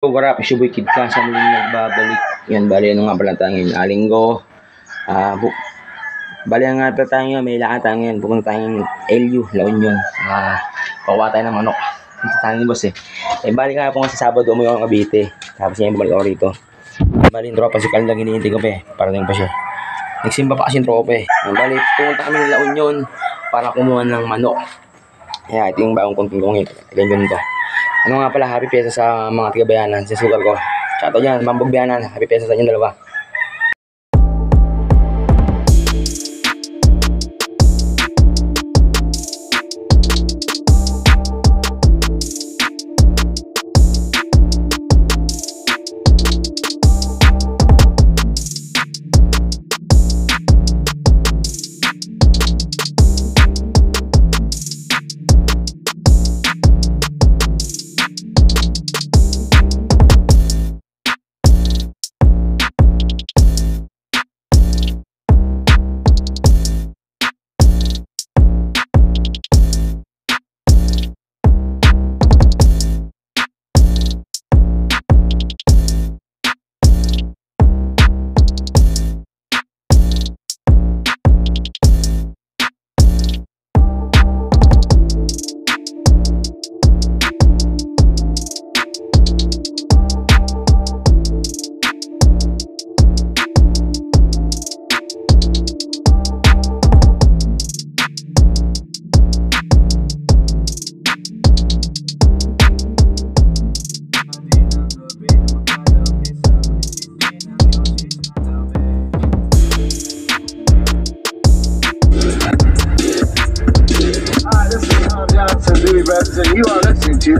What up, Shuboy Kid ka sa muling nagbabalik. Yan, bali ano nga pala tayo ngayon, Linggo. Bali nga pala tayo ngayon, may lakad tayo ngayon. Pupunta tayo ng LU, La Union. Pakuha tayo ng manok. Punta tayo ni boss eh. Bali nga po nga sa Sabado, umuwi ako ng Cavite. Tapos ngayon bumalik ako rito. Bali yung tropa, si Carl lang hinihintay ko pa eh. Parating pa siya. Nagsimba pa kasi yung tropa eh. Bali, pumunta kami ng La Union para kumuha ng manok. Kaya ito yung bagong content ko ngayon. Ganyan to. Ano nga pala, happy piyesa sa mga tiga-bayanan, sa sugal ko. Tsaka dyan, Mambog Bayanan, happy piyesa sa inyong dalawa. And you are listening to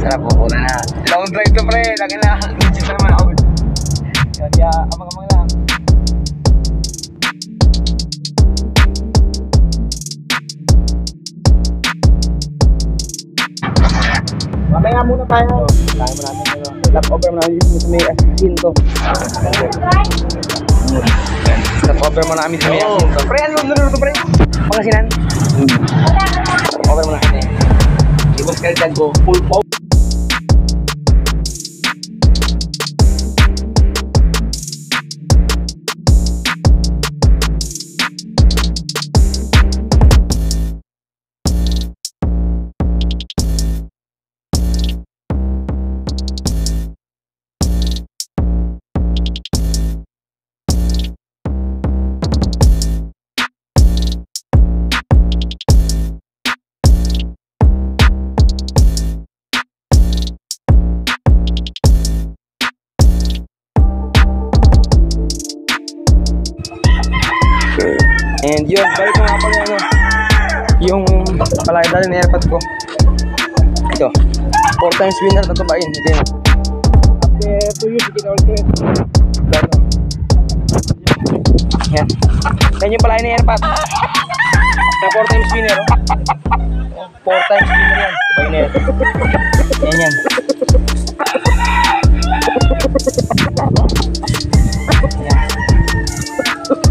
sarap po na na. Long drive to pre, lagi na. Legit na naman ako. Kaya amang-amang lang. Mamaya muna tayo. Tayo mo natin ito. Lap over mo namin sa may asinto. Lap over mo namin sa may asinto. Pre, ano luluto pre? Pangasinan? Over mo namin eh. Si Boss Kaldag ko, full pop. And yun, balik ko nga pala ano, yung palagi dali na airpod ko. Ito, 4 times winner na tubain. Ito yun. After 2 years, kita ulit ko yun. Yan. Yan yung palagi na airpod. Kaya 4 times winner. 4 times winner yan. Tubain na yan. Yan yan. Yan.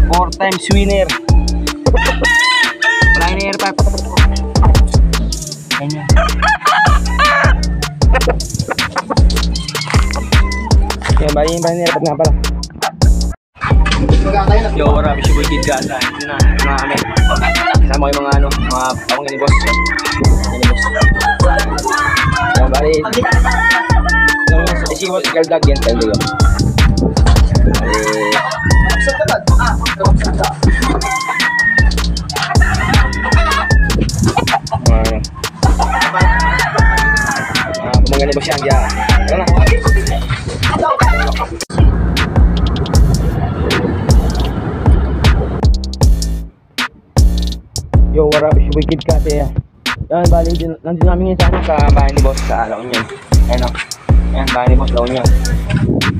4 times winner. Wala na airpod. Ganyan. Yan, bali yung airpod nga pala. Yo, what up? It's your boy Kid Gaza. Ito na, mga kami. Kasama ko yung mga ano, mga pamangkin ni Boss. Yan, bali. Si Boss Kaldag yan, Kaldag yan. Pemanggannya Bos Yang ya. Mana? Yo, what up? It's your boy Kid Gaza ya. Yan, bali nandun namin ngayon sana sa bahay ni Boss sa La Union. Ayan o. Ayan, bahay ni Boss La Union.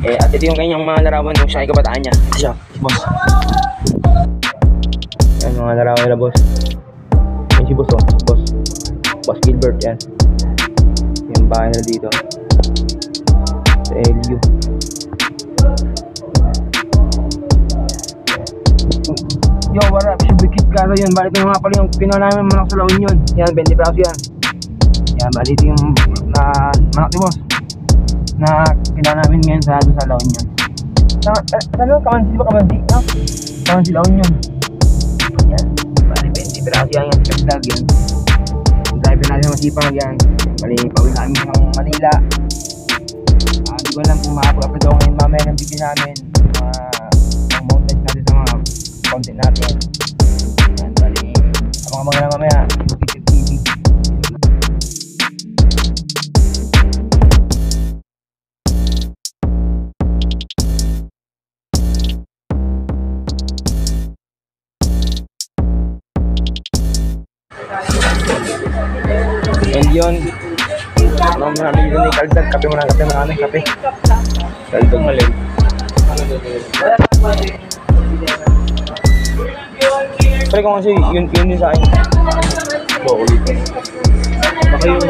At ito yung kanyang mga larawan yung siya ay kabataan niya. Ito siya, si Boss. Yan, mga larawan nila Boss. Yan si Boss o, si Boss. Boss Gilbert yan. Yung bahay nila dito sa LU. Yo, what up? It's your Kid Gaza yun. Balik ko nga pala yung pinaw namin manok sa La Union. Yan, 20 pesos yan. Yan, balik yung manok ni Boss na pinaw namin ngayon sa La Union. Ano? Kamansi ba? Kamansi? No? Kamansi La Union. Yan, balik 20 pesos yan. Yan, Kaldag yan. Driver natin masipag yan. Bali, pawin namin ng Manila. Hindi ko alam kung makapag-upload ako ngayon mamaya ng video namin. Ang montage natin sa mga content natin. Yan, bali, abang-abang na mamaya. YouTube TV. And yun, marami dito ni Kaldag. Kape muna kami, kape. Kaldag malim. Pero kung kasi yun din sa akin. So, ulit. Baka yung